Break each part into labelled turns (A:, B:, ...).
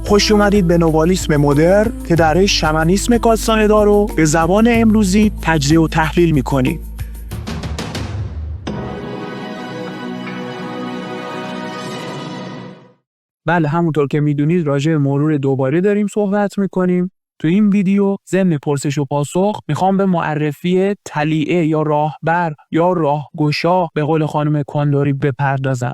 A: خوش اومدید به نوالیسم مدرن که در شمنیسم کاستانه‌دار رو به زبان امروزی تجزیه و تحلیل می‌کنیم. بله، همونطور که میدونید راجع به مرور دوباره داریم صحبت می‌کنیم. تو این ویدیو ضمن پرسش و پاسخ میخوام به معرفی طلیعه یا راهبر یا راهگشا به قول خانم کانداری بپردازم.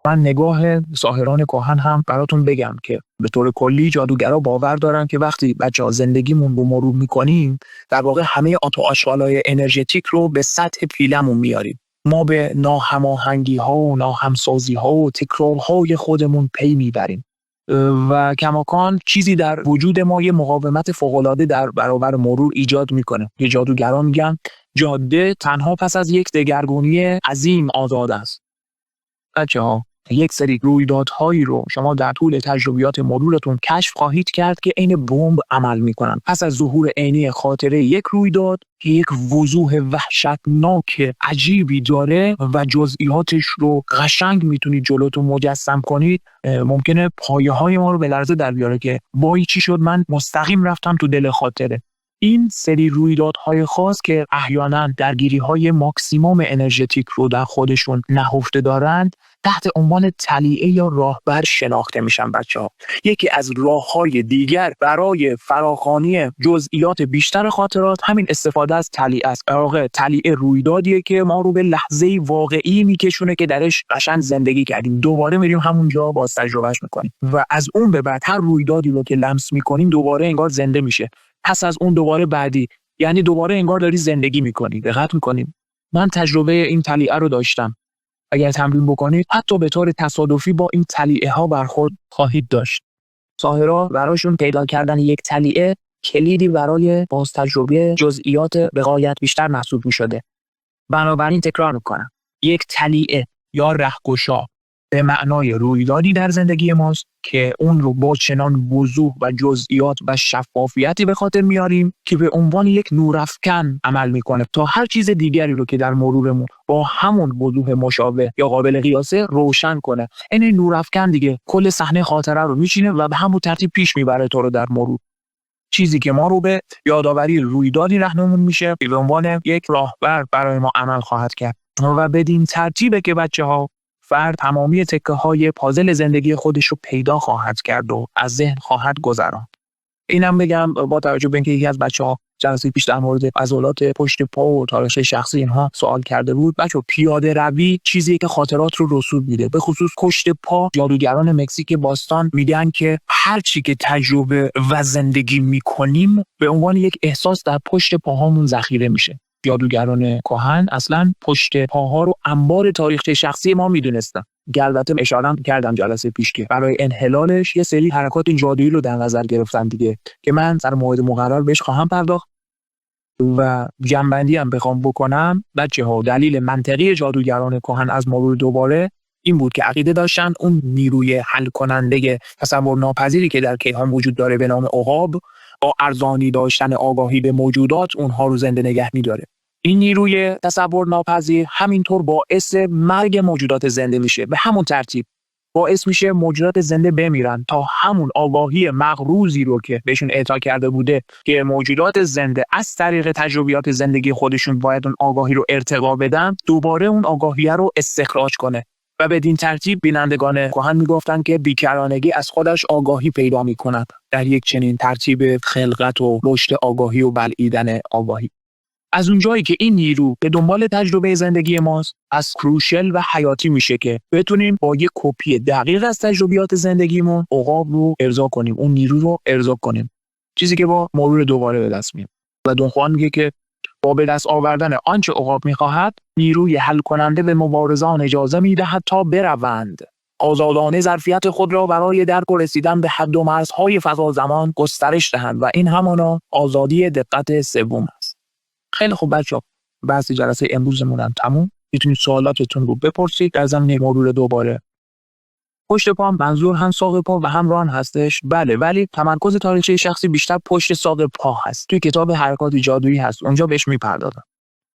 A: من نگاه ساحران کهن هم براتون بگم که به طور کلی جادوگرا باور دارن که وقتی بچه‌ها زندگیمون رو مرور میکنیم در واقع همه آشغالای انرژتیک رو به سطح پیلمون میاریم. ما به ناهماهنگی‌ها و ناهمسازی‌ها و تکرارهای خودمون پی میبریم و کماکان چیزی در وجود ما یه مقاومت فوق‌العاده در برابر مرور ایجاد میکنه. یه جادوگران میگن جاده تنها پس از یک دگرگونی عظیم آزاد است. بچه‌ها، یک سری رویدادهایی رو شما در طول تجربیات مرورتون کشف خواهید کرد که عین بمب عمل میکنن. پس از ظهور عینی خاطره یک رویداد که یک وضوح وحشتناک عجیبی داره و جزئیاتش رو قشنگ میتونید جلوتون مجسم کنید، ممکنه پایه های ما رو به لرزه در بیاره که وای چی شد من مستقیم رفتم تو دل خاطره. این سری رویدادهای خاص که احیانا درگیری‌های ماکسیموم انرژتیک رو در خودشون نهفته دارند تحت عنوان طلیعه یا راهبر شناخته میشن بچه‌ها. یکی از راه‌های دیگر برای فراخوانی جزئیات بیشتر خاطرات همین استفاده از طلیعه است. واقعا طلیعه رویدادیه که ما رو به لحظه‌ای واقعی میکشونه که درش قشنگ زندگی کردیم. دوباره میریم همونجا باز تجربهش میکنیم و از اون به بعد هر رویدادی رو که لمس میکنیم دوباره انگار زنده میشه. پس از اون دوباره بعدی، یعنی دوباره انگار داری زندگی میکنی. دقت میکنیم. من تجربه این طلیعه رو داشتم. اگر تمرین بکنید حتی به طور تصادفی با این طلیعه ها برخورد خواهید داشت. ساحرها براشون پیدا کردن یک طلیعه کلیدی برای باز تجربه جزئیات به غایت بیشتر محسوب میشده. بنابراین تکرار میکنم، یک طلیعه یا رهگشا به معنای رویدادی در زندگی ماست که اون رو با چنان وضوح و جزئیات و شفافیتی به خاطر میاریم که به عنوان یک نورافکن عمل میکنه تا هر چیز دیگری رو که در مرورمون با همون وضوح مشابه یا قابل قیاسه روشن کنه. این نورافکن دیگه کل صحنه خاطره رو میچینه و به همون ترتیب پیش میبره تو رو در مرور. چیزی که ما رو به یادآوری رویدادی راهنمون میشه که به عنوان یک راهبر برای ما عمل خواهد کرد و بدین ترتیبه که بچه‌ها فرد تمامی تکه‌های پازل زندگی خودش رو پیدا خواهد کرد و از ذهن خواهد گذراند. اینم بگم با توجه به اینکه یکی از بچه‌ها جلسه پیش در مورد عضلات پشت پا و تاریخ شخصی اینها سوال کرده بود، بچه‌ها پیاده روی چیزیه که خاطرات رو رسوب میده. به خصوص پشت پا جادوگران مکزیک باستان میگن که هر چی که تجربه و زندگی میکنیم به عنوان یک احساس در پشت پاهامون ذخیره میشه. جادوگران کهن اصلا پشت پاها رو انبار تاریخچه شخصی ما میدونستن. البته اشاره کردم جلسه پیش که برای انحلالش یه سری حرکات جادویی رو در نظر گرفتن دیگه که من در موعد مقرر بهش خواهم پرداخت و جنبندی هم بخوام بکنم. بچه‌ها دلیل منطقی جادوگران کهن از مرور دوباره این بود که عقیده داشتن اون نیروی حل کننده تصور ناپذیری که در کیهان وجود داره به نام عقاب با ارزانی داشتن آگاهی به موجودات اونها رو زنده نگه می‌داره. این نیروی تصور ناپذیر همینطور باعث مرگ موجودات زنده میشه. به همون ترتیب باعث میشه موجودات زنده بمیرن تا همون آگاهی مغروزی رو که بهشون اعطا کرده بوده که موجودات زنده از طریق تجربیات زندگی خودشون باید اون آگاهی رو ارتقا بدن، دوباره اون آگاهی رو استخراج کنه. و بدین ترتیب بینندگان کهن میگفتن که بیکرانگی از خودش آگاهی پیدا میکند در یک چنین ترتیب خلقت و رشد آگاهی و بلعیدن آگاهی. از اونجایی که این نیرو به دنبال تجربه زندگی ماست، از کروشل و حیاتی میشه که بتونیم با یک کپی دقیق از تجربیات زندگیمون عقاب رو ارضا کنیم، اون نیرو رو ارضا کنیم. چیزی که با مرور دوباره به دست میاد. و دون خوان میگه که با به دست آوردن آنچه عقاب میخواهد، نیروی حل کننده به مبارزان اجازه میدهد تا بروند. آزادانه ظرفیت خود را برای درک و رسیدن به حد و مرزهای فضا زمان گسترش دهند و این همانا آزادی دقت سوم است. خیلی خوب بچه‌ها، بحث جلسه امروزمون هم تموم. میتونید سوالاتتون رو بپرسید در زمینه مرور دوباره. پشت پا منظور هم ساق پا و هم ران هستش؟ بله، ولی تمرکز تاریخچه شخصی بیشتر پشت ساق پا هست. توی کتاب حرکات جادویی هست، اونجا بهش میپردازم.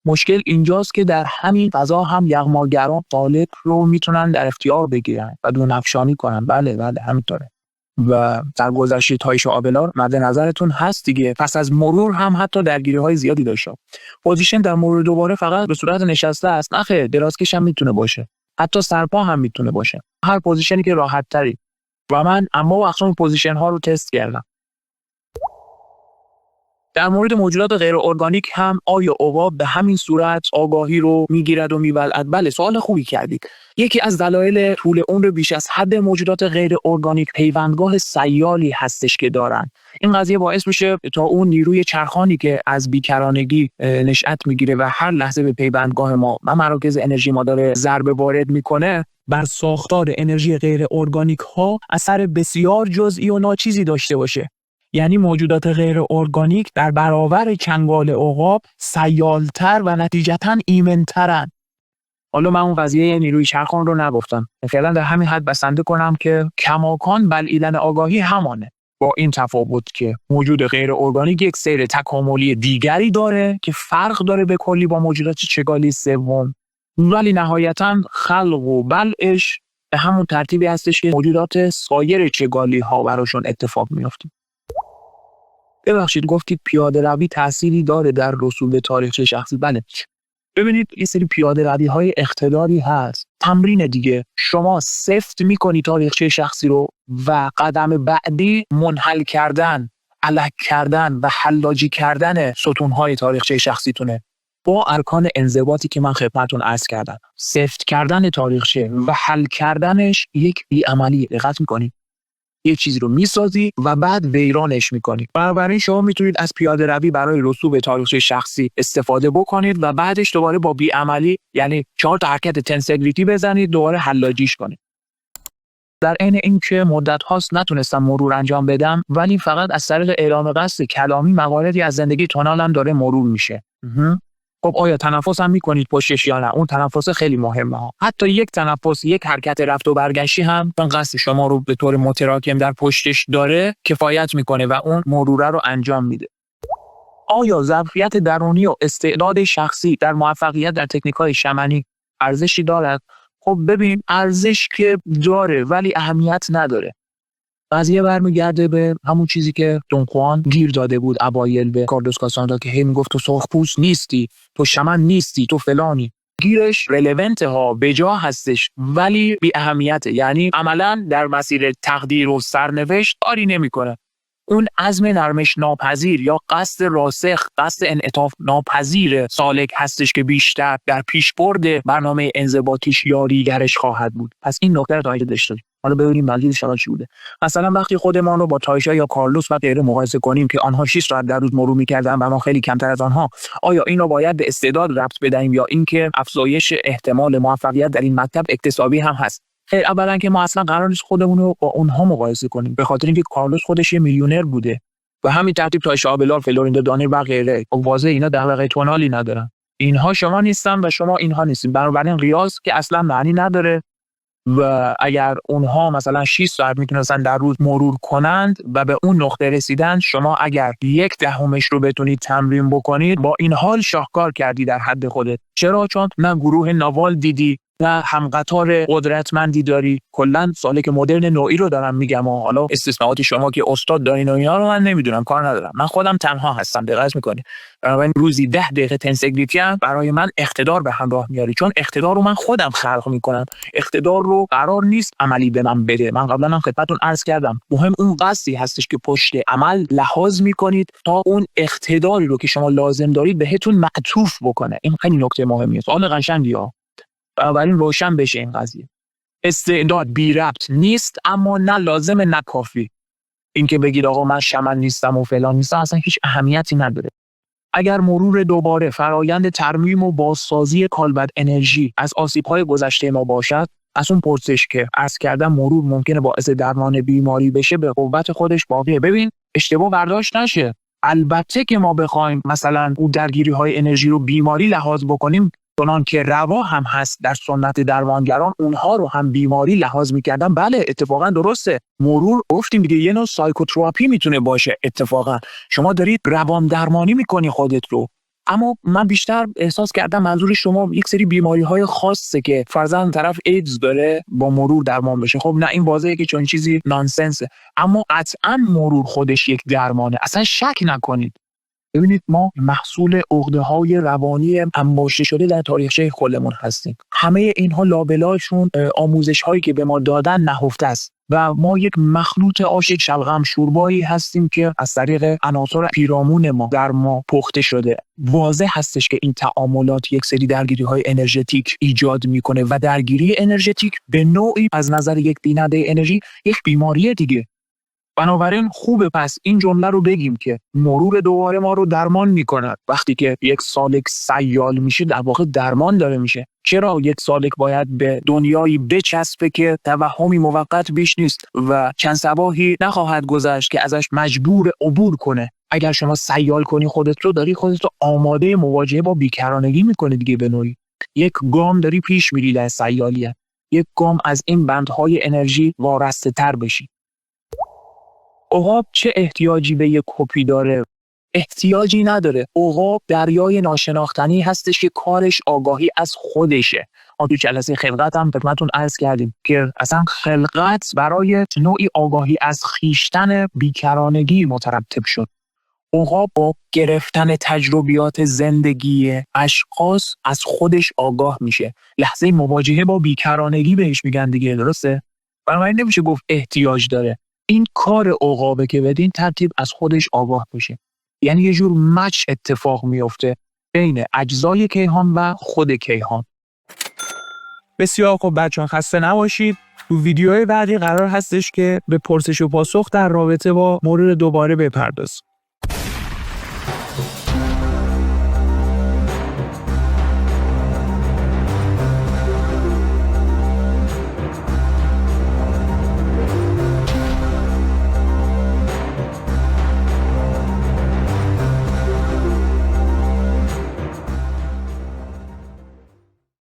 A: مشکل اینجاست که در همین فضا هم یغماگران طالب رو میتونن در اختیار بگیرن و دون افشانی کنن. بله همینطوره. و در گذشته تایش آبلار مد نظرتون هست دیگه. پس از مرور هم حتی درگیری‌های زیادی داشته. پوزیشن در مرور دوباره فقط به صورت نشسته است؟ نه خیر، درازکش هم میتونه باشه، حتی سرپا هم میتونه باشه، هر پوزیشنی که راحت تری. و من اما و اقسام پوزیشن ها رو تست کردم. در مورد موجودات غیر ارگانیک هم آیا عقاب به همین صورت آگاهی رو میگیرد و میبلعد؟ بله، سوال خوبی کردید. یکی از دلایل طول عمر بیش از حد موجودات غیر ارگانیک پیوندگاه سیالی هستش که دارن. این قضیه باعث میشه تا اون نیروی چرخانی که از بیکرانگی نشأت میگیره و هر لحظه به پیوندگاه ما و مراکز انرژی ما داره ضربه وارد میکنه، بر ساختار انرژی غیر ارگانیک ها اثر بسیار جزئی و ناچیزی داشته باشه. یعنی موجودات غیر ارگانیک در برابر چنگال عقاب سیالتر و نتیجتاً ایمن‌ترن. حالا من اون قضیه نیروی چرخان رو نگفتم. فعلا در همین حد بسنده کنم که کماکان بلعیدن آگاهی همانه، با این تفاوت که موجود غیر ارگانیک یک سیر تکاملی دیگری داره که فرق داره به کلی با موجودات چگالی سوم، ولی نهایتاً خلق و بلعش به همون ترتیبی هستش که موجودات سایر چگالی ها براشون اتفاق میفته. ببخشید گفتید پیاده روی تأثیری داره در رسوب تاریخچه شخصی. بله، ببینید یه سری پیاده روی های اقتداری هست، تمرین دیگه. شما سفت میکنی تاریخچه شخصی رو و قدم بعدی منحل کردن، الک کردن و حلاجی کردن ستونهای تاریخچه شخصیتونه با ارکان انضباطی که من خدمتتون عرض کردم. سفت کردن تاریخچه و حل کردنش یک بی‌عملی. دقت میکنید یه چیزی رو میسازی و بعد ویرانش میکنی. بنابراین شما میتونید از پیاده روی برای رسوب تاریخچه شخصی استفاده بکنید و بعدش دوباره با بی‌عملی، یعنی 4 تا حرکت تنسگریتی بزنید، دوباره حلاجیش کنید. در عین اینکه مدت هاست نتونستم مرور انجام بدم، ولی فقط از طریق اعلام قصد کلامی مواردی از زندگی تونالم داره مرور میشه. خب آیا تنفس هم میکنید پشتش یا نه؟ اون تنفس خیلی مهمه ها. حتی یک تنفس، یک حرکت رفت و برگشتی هم چون قصد شما رو به طور متراکم در پشتش داره کفایت میکنه و اون مروره رو انجام میده. آیا ظرفیت درونی و استعداد شخصی در موفقیت در تکنیک‌های شمنی ارزشی دارد؟ خب ببین، ارزش که داره ولی اهمیت نداره. قضیه برمیگرده به همون چیزی که دون خوان گیر داده بود اوایل به کارلوس کاساندرا که هی میگفت تو سرخپوست نیستی، تو شمن نیستی، تو فلانی. گیرش رلوونت ها، بجا هستش ولی بی اهمیته. یعنی عملا در مسیر تقدیر و سرنوشت کاری نمیکنه. اون عزم نرمش ناپذیر یا قصد راسخ، قصد انعطاف ناپذیر سالک هستش که بیشتر در پیشبرد برنامه انضباطیش یاریگرش خواهد بود. پس این نکته رو تایید داشته. حالا ببینیم دلیلش چی بوده. مثلا وقتی خودمان رو با تایشا یا کارلوس و غیره مقایسه کنیم که آنها 6 ساعت در روز مرور می‌کردند و ما خیلی کمتر از آنها، آیا این رو باید به استعداد ربط بدهیم یا اینکه افزایش احتمال موفقیت در این مطلب اکتسابی هم هست؟ خیر، اولا که ما اصلا قرار نیست خودمون رو با اونها مقایسه کنیم، به خاطر اینکه کارلوس خودش یه میلیونر بوده و همین ترتیب تایشا آبلار، فلوریندو دانیر و غیره. واضحه اینا دغدغه تونالی ندارن. اینها شما نیستن و شما اینها نیستین. بنابراین قیاس که اصلا معنی نداره. و اگر اونها مثلا 6 ساعت میتونستن در روز مرور کنند و به اون نقطه رسیدن، شما اگر 1/10 رو بتونید تمرین بکنید، با این حال شاهکار کردی در حد خودت. چرا؟ چون نه گروه نوال دیدی، نه هم قطار قدرتمندی داری. کلا سالک مدرن نوعی رو دارم میگم و حالا استثناءات شما که استاد دارین و اینا رو من نمیدونم، کار ندارم. من خودم تنها هستم، دقت میکنی. بنابراین روزی 10 دقیقه تنسگریتی هم برای من اقتدار به همراه میاری، چون اقتدار رو من خودم خلق میکنم. اقتدار رو قرار نیست عملی به من بده. من قبلا هم خدمتتون عرض کردم، مهم اون قصدی هستش که پشت عمل لحاظ میکنید تا اون اقتداری رو که شما لازم دارید بهتون معطوف بکنه. این خیلی نکته مهمیه. سوال قشنگیه. بنابراین روشن بشه این قضیه. استعداد بی ربط نیست، اما نه لازم نه کافی. این که بگید آقا من شمن نیستم و فلان نیستم اصلا هیچ اهمیتی نداره. اگر مرور دوباره فرایند ترمیم و بازسازی کالبد انرژی از آسیب‌های گذشته ما باشد، از اون پرسش که عرض کردم مرور ممکنه باعث درمان بیماری بشه به قوت خودش باقیه. ببین اشتباه برداشت نشه. البته که ما بخوایم مثلا اون درگیری‌های انرژی رو بیماری لحاظ بکنیم، چنان که روا هم هست در سنت درمانگران اونها رو هم بیماری لحاظ میکردن. بله اتفاقا درسته. مرور گفتیم دیگه یه نوع سایکوتراپی میتونه باشه. اتفاقا شما دارید روان درمانی میکنی خودت رو. اما من بیشتر احساس کردم منظور شما یک سری بیماری‌های خاصه که فرضاً طرف ایدز داره با مرور درمان بشه. خب نه، این واضحه که چون چیزی نانسنسه، اما قطعاً مرور خودش یک درمانه، اصلا شک نکنید. ببینید ما محصول عقده‌های روانی انباشته شده در تاریخچه خودمون هستیم. همه اینها لابلاشون آموزش‌هایی که به ما دادن نهفته است و ما یک مخلوط آش شلغم شوربایی هستیم که از طریق عناصر پیرامون ما در ما پخته شده. واضح هستش که این تعاملات یک سری درگیری‌های انرژتیک ایجاد می‌کنه و درگیری انرژتیک به نوعی از نظر یک بیننده انرژی یک بیماریه دیگه. بنابراین خوبه پس این جمله رو بگیم که مرور دوباره ما رو درمان می‌کند. وقتی که یک سالک سیال میشه در واقع درمان داره میشه. چرا یک سالک باید به دنیایی بچسبه که توهمی موقت بیش نیست و چند صباحی نخواهد گذشت که ازش مجبور عبور کنه؟ اگر شما سیال کنی خودت رو، داری خودت رو آماده مواجهه با بیکرانگی میکنی دیگه. به نوعی یک گام داری پیش میری در سیالیت، یک گام از این بندهای انرژی وارسته تر بشی. عقاب چه احتیاجی به یک کپی داره؟ احتیاجی نداره. عقاب دریای ناشناختنی هستش که کارش آگاهی از خودشه. ما تو جلسه خلقت هم خدمتتون عرض کردیم که اصلا خلقت برای نوعی آگاهی از خیشتن بیکرانگی مترتب شد. عقاب با گرفتن تجربیات زندگی اشخاص از خودش آگاه میشه. لحظه مواجهه با بیکرانگی بهش میگن دیگه، درسته؟ بنابراین نمیشه گفت احتیاج داره. این کار عقابه که بدین ترتیب از خودش آگاه بشه. یعنی یه جور مچ اتفاق میفته بین اجزای کیهان و خود کیهان. بسیار خوب بچه‌ها، خسته نباشید. تو ویدیوهای بعدی قرار هستش که به پرسش و پاسخ در رابطه با مرور دوباره بپردازیم.